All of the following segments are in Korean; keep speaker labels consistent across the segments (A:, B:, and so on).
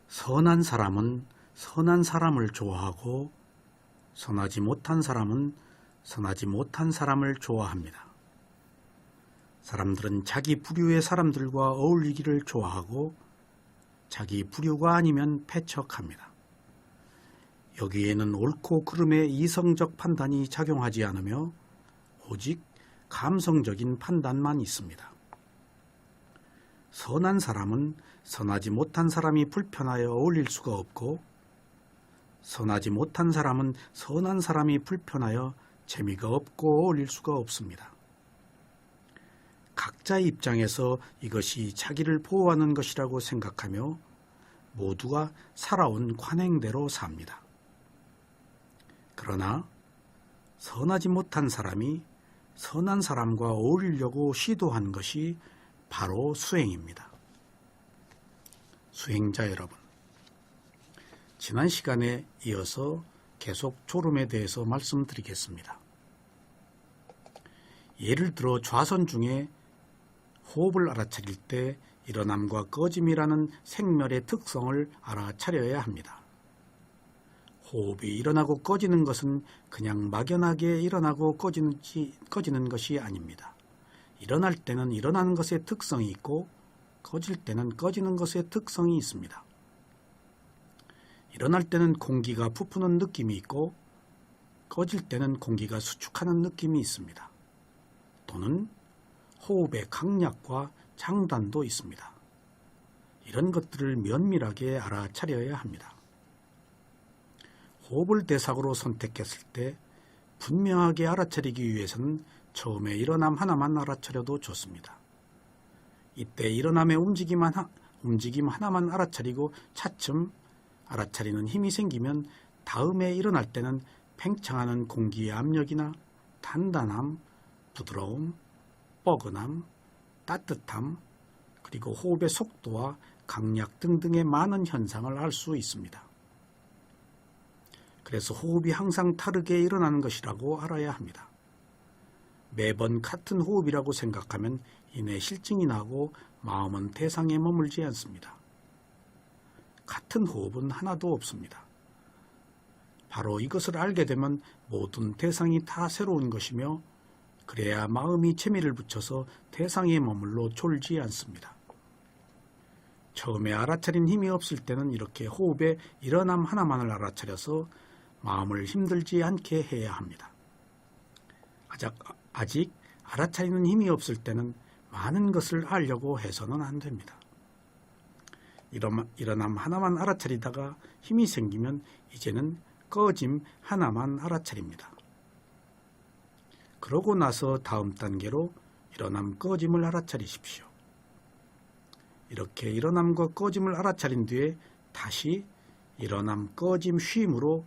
A: 선한 사람은 선한 사람을 좋아하고 선하지 못한 사람은 선하지 못한 사람을 좋아합니다. 사람들은 자기 부류의 사람들과 어울리기를 좋아하고 자기 부류가 아니면 패척합니다. 여기에는 옳고 그름의 이성적 판단이 작용하지 않으며 오직 감성적인 판단만 있습니다. 선한 사람은 선하지 못한 사람이 불편하여 어울릴 수가 없고 선하지 못한 사람은 선한 사람이 불편하여 재미가 없고 어울릴 수가 없습니다. 각자의 입장에서 이것이 자기를 보호하는 것이라고 생각하며 모두가 살아온 관행대로 삽니다. 그러나 선하지 못한 사람이 선한 사람과 어울리려고 시도한 것이 바로 수행입니다. 수행자 여러분, 지난 시간에 이어서 계속 졸음에 대해서 말씀드리겠습니다. 예를 들어 좌선 중에 호흡을 알아차릴 때 일어남과 꺼짐이라는 생멸의 특성을 알아차려야 합니다. 호흡이 일어나고 꺼지는 것은 그냥 막연하게 일어나고 꺼지는 것이 아닙니다. 일어날 때는 일어나는 것의 특성이 있고 꺼질 때는 꺼지는 것의 특성이 있습니다. 일어날 때는 공기가 부푸는 느낌이 있고 꺼질 때는 공기가 수축하는 느낌이 있습니다. 또는 호흡의 강약과 장단도 있습니다. 이런 것들을 면밀하게 알아차려야 합니다. 호흡을 대상으로 선택했을 때 분명하게 알아차리기 위해서는 처음에 일어남 하나만 알아차려도 좋습니다. 이때 일어남의 움직임 하나만 알아차리고 차츰 알아차리는 힘이 생기면 다음에 일어날 때는 팽창하는 공기의 압력이나 단단함, 부드러움, 뻐근함, 따뜻함, 그리고 호흡의 속도와 강약 등등의 많은 현상을 알 수 있습니다. 그래서 호흡이 항상 다르게 일어나는 것이라고 알아야 합니다. 매번 같은 호흡이라고 생각하면 이내 실증이 나고 마음은 대상에 머물지 않습니다. 같은 호흡은 하나도 없습니다. 바로 이것을 알게 되면 모든 대상이 다 새로운 것이며 그래야 마음이 재미를 붙여서 대상에 머물러 졸지 않습니다. 처음에 알아차린 힘이 없을 때는 이렇게 호흡의 일어남 하나만을 알아차려서 마음을 힘들지 않게 해야 합니다. 아직 알아차리는 힘이 없을 때는 많은 것을 알려고 해서는 안 됩니다. 일어남 하나만 알아차리다가 힘이 생기면 이제는 꺼짐 하나만 알아차립니다. 그러고 나서 다음 단계로 일어남 꺼짐을 알아차리십시오. 이렇게 일어남과 꺼짐을 알아차린 뒤에 다시 일어남 꺼짐 쉼으로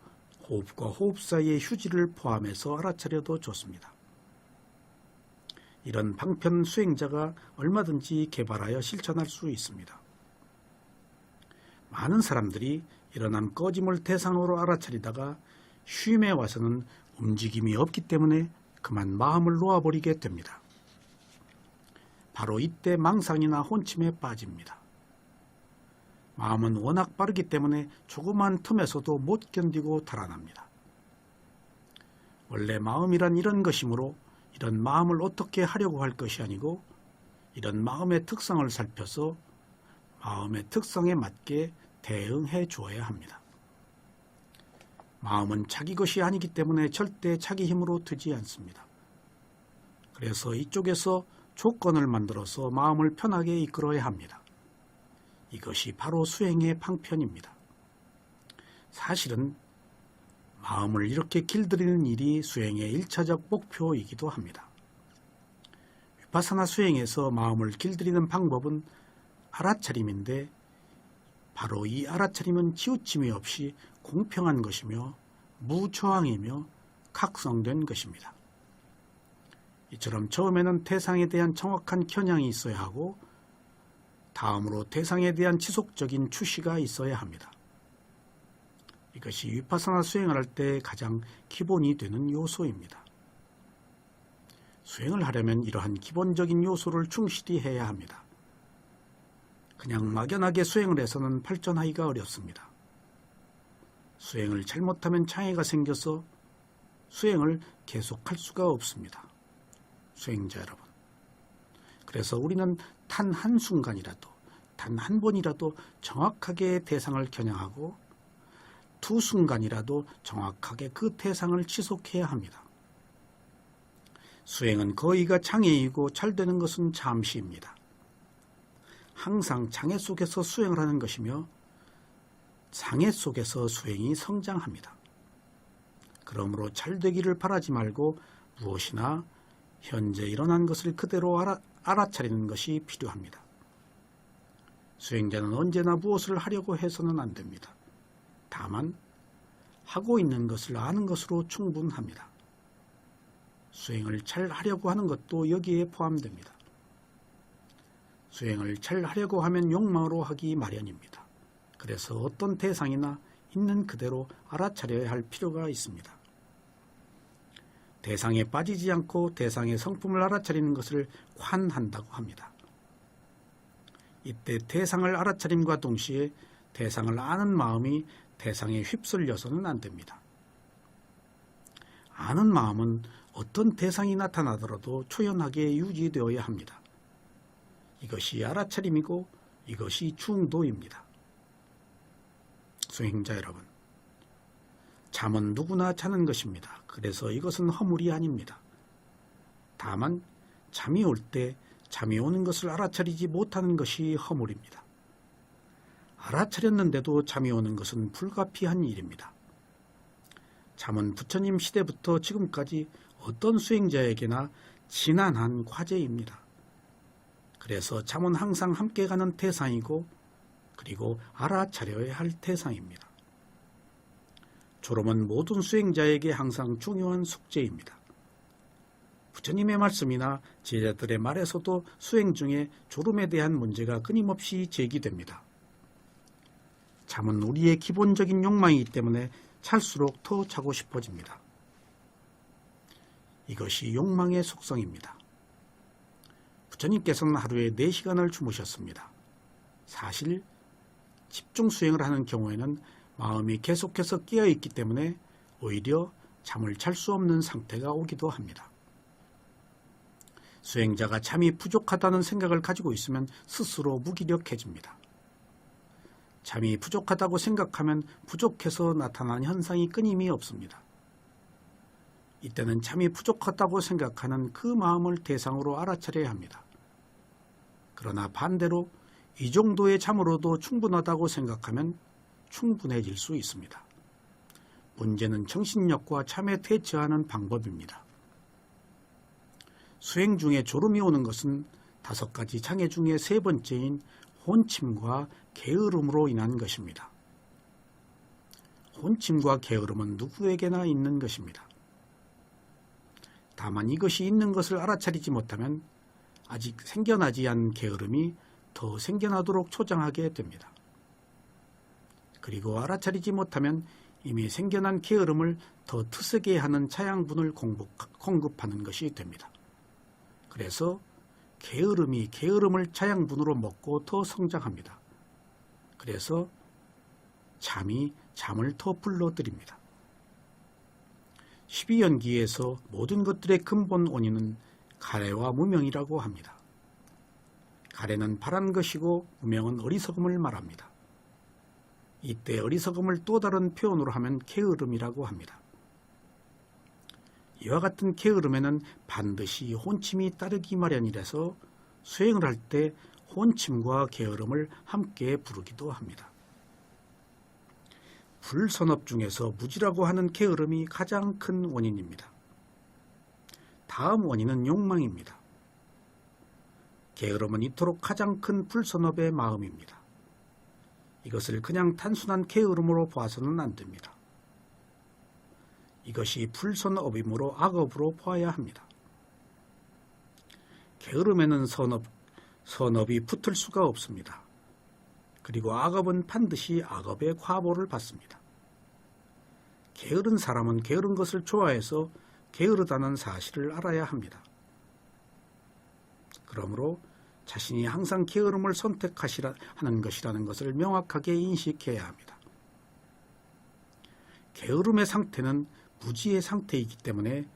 A: 호흡과 호흡 사이의 휴지를 포함해서 알아차려도 좋습니다. 이런 방편 수행자가 얼마든지 개발하여 실천할 수 있습니다. 많은 사람들이 일어남 꺼짐을 대상으로 알아차리다가 쉼에 와서는 움직임이 없기 때문에 그만 마음을 놓아버리게 됩니다. 바로 이때 망상이나 혼침에 빠집니다. 마음은 워낙 빠르기 때문에 조그만 틈에서도 못 견디고 달아납니다. 원래 마음이란 이런 것이므로 이런 마음을 어떻게 하려고 할 것이 아니고 이런 마음의 특성을 살펴서 마음의 특성에 맞게 대응해 주어야 합니다. 마음은 자기 것이 아니기 때문에 절대 자기 힘으로 되지 않습니다. 그래서 이쪽에서 조건을 만들어서 마음을 편하게 이끌어야 합니다. 이것이 바로 수행의 방편입니다. 사실은 마음을 이렇게 길들이는 일이 수행의 1차적 목표이기도 합니다. 위파사나 수행에서 마음을 길들이는 방법은 알아차림인데 바로 이 알아차림은 치우침이 없이 공평한 것이며 무저항이며 각성된 것입니다. 이처럼 처음에는 대상에 대한 정확한 겨냥이 있어야 하고 다음으로 대상에 대한 지속적인 추시가 있어야 합니다. 이것이 위파사나 수행을 할 때 가장 기본이 되는 요소입니다. 수행을 하려면 이러한 기본적인 요소를 충실히 해야 합니다. 그냥 막연하게 수행을 해서는 발전하기가 어렵습니다. 수행을 잘못하면 장애가 생겨서 수행을 계속할 수가 없습니다. 수행자 여러분. 그래서 우리는 단 한순간이라도, 단 한 번이라도 정확하게 대상을 겨냥하고 두 순간이라도 정확하게 그 대상을 지속해야 합니다. 수행은 거의가 장애이고 잘 되는 것은 잠시입니다. 항상 장애 속에서 수행을 하는 것이며 장애 속에서 수행이 성장합니다. 그러므로 잘 되기를 바라지 말고 무엇이나 현재 일어난 것을 그대로 알아차리는 것이 필요합니다. 수행자는 언제나 무엇을 하려고 해서는 안 됩니다. 다만 하고 있는 것을 아는 것으로 충분합니다. 수행을 잘 하려고 하는 것도 여기에 포함됩니다. 수행을 잘 하려고 하면 욕망으로 하기 마련입니다. 그래서 어떤 대상이나 있는 그대로 알아차려야 할 필요가 있습니다. 대상에 빠지지 않고 대상의 성품을 알아차리는 것을 관한다고 합니다. 이때 대상을 알아차림과 동시에 대상을 아는 마음이 대상에 휩쓸려서는 안 됩니다. 아는 마음은 어떤 대상이 나타나더라도 초연하게 유지되어야 합니다. 이것이 알아차림이고 이것이 중도입니다. 수행자 여러분, 잠은 누구나 자는 것입니다. 그래서 이것은 허물이 아닙니다. 다만 잠이 올 때 잠이 오는 것을 알아차리지 못하는 것이 허물입니다. 알아차렸는데도 잠이 오는 것은 불가피한 일입니다. 잠은 부처님 시대부터 지금까지 어떤 수행자에게나 지난한 과제입니다. 그래서 잠은 항상 함께 가는 대상이고 그리고 알아차려야 할 대상입니다. 졸음은 모든 수행자에게 항상 중요한 숙제입니다. 부처님의 말씀이나 제자들의 말에서도 수행 중에 졸음에 대한 문제가 끊임없이 제기됩니다. 잠은 우리의 기본적인 욕망이기 때문에 잘수록 더 자고 싶어집니다. 이것이 욕망의 속성입니다. 부처님께서는 하루에 4시간을 주무셨습니다. 사실 집중 수행을 하는 경우에는 마음이 계속해서 깨어있기 때문에 오히려 잠을 잘 수 없는 상태가 오기도 합니다. 수행자가 잠이 부족하다는 생각을 가지고 있으면 스스로 무기력해집니다. 잠이 부족하다고 생각하면 부족해서 나타난 현상이 끊임이 없습니다. 이때는 잠이 부족하다고 생각하는 그 마음을 대상으로 알아차려야 합니다. 그러나 반대로 이 정도의 잠으로도 충분하다고 생각하면 충분해질 수 있습니다. 문제는 정신력과 잠에 대처하는 방법입니다. 수행 중에 졸음이 오는 것은 5가지 장애 중에 3번째인 혼침과 게으름으로 인한 것입니다. 혼침과 게으름은 누구에게나 있는 것입니다. 다만 이것이 있는 것을 알아차리지 못하면 아직 생겨나지 않은 게으름이 더 생겨나도록 초장하게 됩니다. 그리고 알아차리지 못하면 이미 생겨난 게으름을 더 트세게 하는 차양분을 공급하는 것이 됩니다. 그래서 게으름이 게으름을 차양분으로 먹고 더 성장합니다. 그래서 잠이 잠을 더 불러들입니다. 12연기에서 모든 것들의 근본 원인은 가래와 무명이라고 합니다. 가래는 바란 것이고 무명은 어리석음을 말합니다. 이때 어리석음을 또 다른 표현으로 하면 게으름이라고 합니다. 이와 같은 게으름에는 반드시 혼침이 따르기 마련이라서 수행을 할 때 혼침과 게으름을 함께 부르기도 합니다. 불선업 중에서 무지라고 하는 게으름이 가장 큰 원인입니다. 다음 원인은 욕망입니다. 게으름은 이토록 가장 큰 불선업의 마음입니다. 이것을 그냥 단순한 게으름으로 봐서는 안 됩니다. 이것이 불선업이므로 악업으로 봐야 합니다. 게으름에는 선업이 붙을 수가 없습니다. 그리고 악업은 반드시 악업의 과보를 받습니다. 게으른 사람은 게으른 것을 좋아해서 게으르다는 사실을 알아야 합니다. 그러므로 자신이 항상 게으름을 선택하는 것이라는 것을 명확하게 인식해야 합니다. 게으름의 상태는 무지의 상태이기 때문에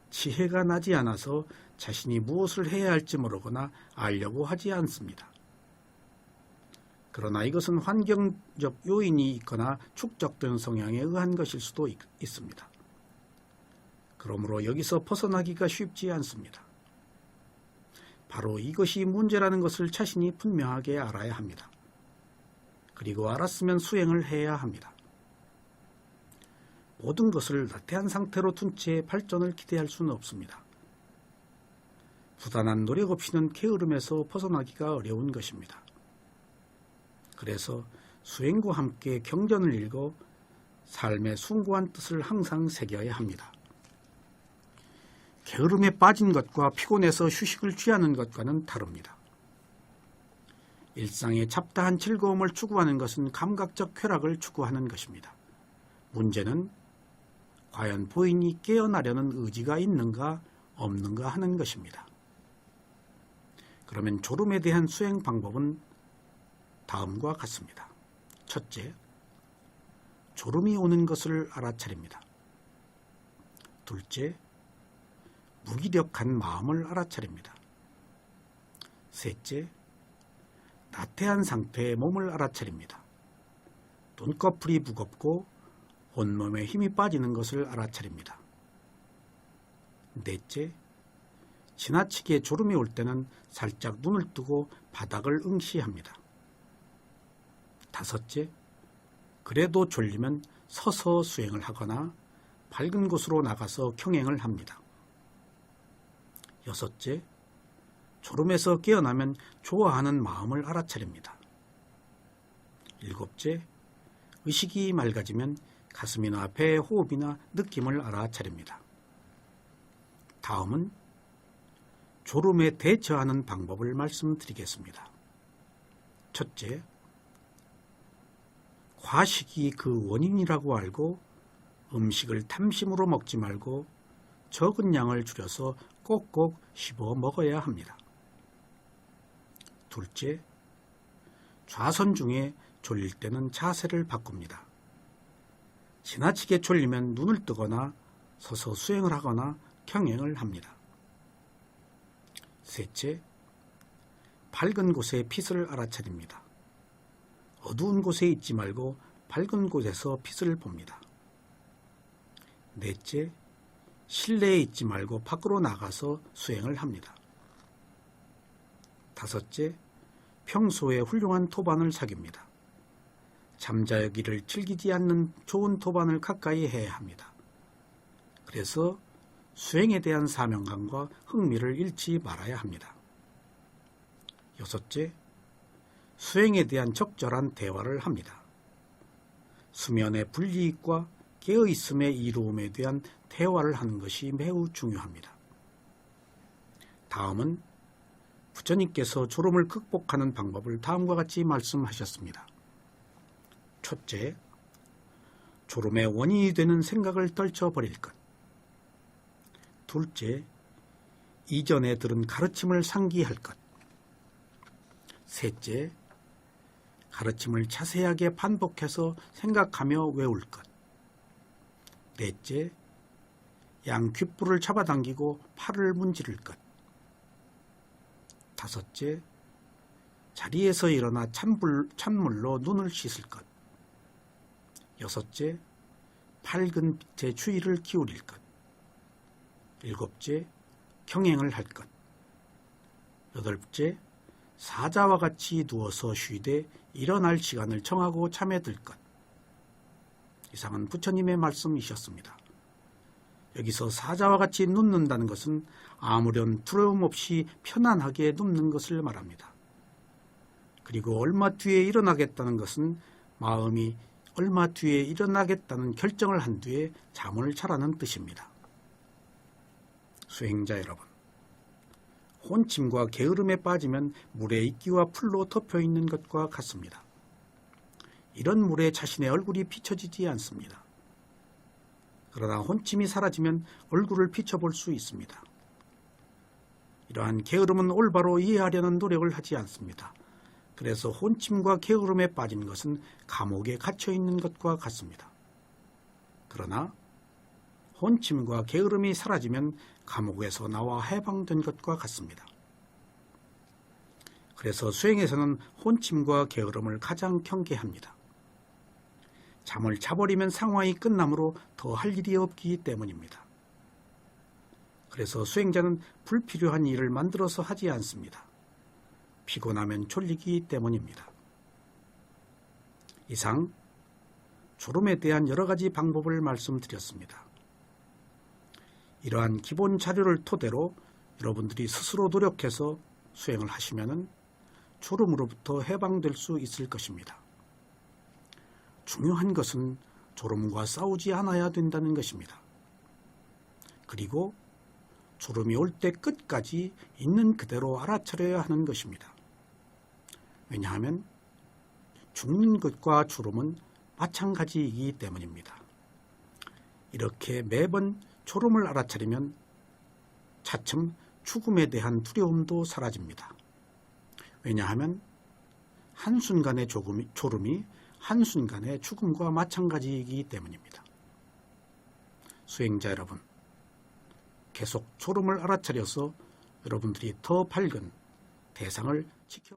A: 지혜가 나지 않아서 자신이 무엇을 해야 할지 모르거나 알려고 하지 않습니다. 그러나 이것은 환경적 요인이 있거나 축적된 성향에 의한 것일 수도 있습니다. 그러므로 여기서 벗어나기가 쉽지 않습니다. 바로 이것이 문제라는 것을 자신이 분명하게 알아야 합니다. 그리고 알았으면 수행을 해야 합니다. 모든 것을 나태한 상태로 둔 채 발전을 기대할 수는 없습니다. 부단한 노력 없이는 게으름에서 벗어나기가 어려운 것입니다. 그래서 수행과 함께 경전을 읽어 삶의 숭고한 뜻을 항상 새겨야 합니다. 게으름에 빠진 것과 피곤해서 휴식을 취하는 것과는 다릅니다. 일상의 잡다한 즐거움을 추구하는 것은 감각적 쾌락을 추구하는 것입니다. 문제는 과연 본인이 깨어나려는 의지가 있는가 없는가 하는 것입니다. 그러면 졸음에 대한 수행 방법은 다음과 같습니다. 첫째, 졸음이 오는 것을 알아차립니다. 둘째, 무기력한 마음을 알아차립니다. 셋째, 나태한 상태의 몸을 알아차립니다. 눈꺼풀이 무겁고 온몸에 힘이 빠지는 것을 알아차립니다. 넷째, 지나치게 졸음이 올 때는 살짝 눈을 뜨고 바닥을 응시합니다. 다섯째, 그래도 졸리면 서서 수행을 하거나 밝은 곳으로 나가서 경행을 합니다. 여섯째, 졸음에서 깨어나면 좋아하는 마음을 알아차립니다. 일곱째, 의식이 맑아지면 가슴이나 배의 호흡이나 느낌을 알아차립니다. 다음은 졸음에 대처하는 방법을 말씀드리겠습니다. 첫째, 과식이 그 원인이라고 알고 음식을 탐심으로 먹지 말고 적은 양을 줄여서 꼭꼭 씹어 먹어야 합니다. 둘째, 좌선 중에 졸릴 때는 자세를 바꿉니다. 지나치게 졸리면 눈을 뜨거나 서서 수행을 하거나 경행을 합니다. 셋째, 밝은 곳에 빛을 알아차립니다. 어두운 곳에 있지 말고 밝은 곳에서 빛을 봅니다. 넷째, 실내에 있지 말고 밖으로 나가서 수행을 합니다. 다섯째, 평소에 훌륭한 토반을 사깁니다. 잠자기를 즐기지 않는 좋은 토반을 가까이 해야 합니다. 그래서 수행에 대한 사명감과 흥미를 잃지 말아야 합니다. 여섯째, 수행에 대한 적절한 대화를 합니다. 수면의 불이익과 깨어있음의 이로움에 대한 대화를 하는 것이 매우 중요합니다. 다음은 부처님께서 졸음을 극복하는 방법을 다음과 같이 말씀하셨습니다. 첫째, 졸음의 원인이 되는 생각을 떨쳐버릴 것. 둘째, 이전에 들은 가르침을 상기할 것. 셋째, 가르침을 자세하게 반복해서 생각하며 외울 것. 넷째, 양 귓불을 잡아당기고 팔을 문지를 것. 다섯째, 자리에서 일어나 찬물로 눈을 씻을 것. 여섯째, 밝은 빛에 주의를 기울일 것. 일곱째, 경행을 할 것. 여덟째, 사자와 같이 누워서 쉬되 일어날 시간을 정하고 잠에 들 것. 이상은 부처님의 말씀이셨습니다. 여기서 사자와 같이 눕는다는 것은 아무런 두려움 없이 편안하게 눕는 것을 말합니다. 그리고 얼마 뒤에 일어나겠다는 것은 마음이 얼마 뒤에 일어나겠다는 결정을 한 뒤에 잠을 자라는 뜻입니다. 수행자 여러분, 혼침과 게으름에 빠지면 물에 이끼와 풀로 덮여 있는 것과 같습니다. 이런 물에 자신의 얼굴이 비춰지지 않습니다. 그러나 혼침이 사라지면 얼굴을 비춰볼 수 있습니다. 이러한 게으름은 올바로 이해하려는 노력을 하지 않습니다. 그래서 혼침과 게으름에 빠진 것은 감옥에 갇혀 있는 것과 같습니다. 그러나 혼침과 게으름이 사라지면 감옥에서 나와 해방된 것과 같습니다. 그래서 수행에서는 혼침과 게으름을 가장 경계합니다. 잠을 자버리면 상황이 끝나므로 더 할 일이 없기 때문입니다. 그래서 수행자는 불필요한 일을 만들어서 하지 않습니다. 피곤하면 졸리기 때문입니다. 이상 졸음에 대한 여러 가지 방법을 말씀드렸습니다. 이러한 기본 자료를 토대로 여러분들이 스스로 노력해서 수행을 하시면 졸음으로부터 해방될 수 있을 것입니다. 중요한 것은 졸음과 싸우지 않아야 된다는 것입니다. 그리고 졸음이 올 때 끝까지 있는 그대로 알아차려야 하는 것입니다. 왜냐하면 죽는 것과 졸음은 마찬가지이기 때문입니다. 이렇게 매번 졸음을 알아차리면 차츰 죽음에 대한 두려움도 사라집니다. 왜냐하면 한순간의 졸음이 한순간의 죽음과 마찬가지이기 때문입니다. 수행자 여러분, 계속 졸음을 알아차려서 여러분들이 더 밝은 대상을 지켜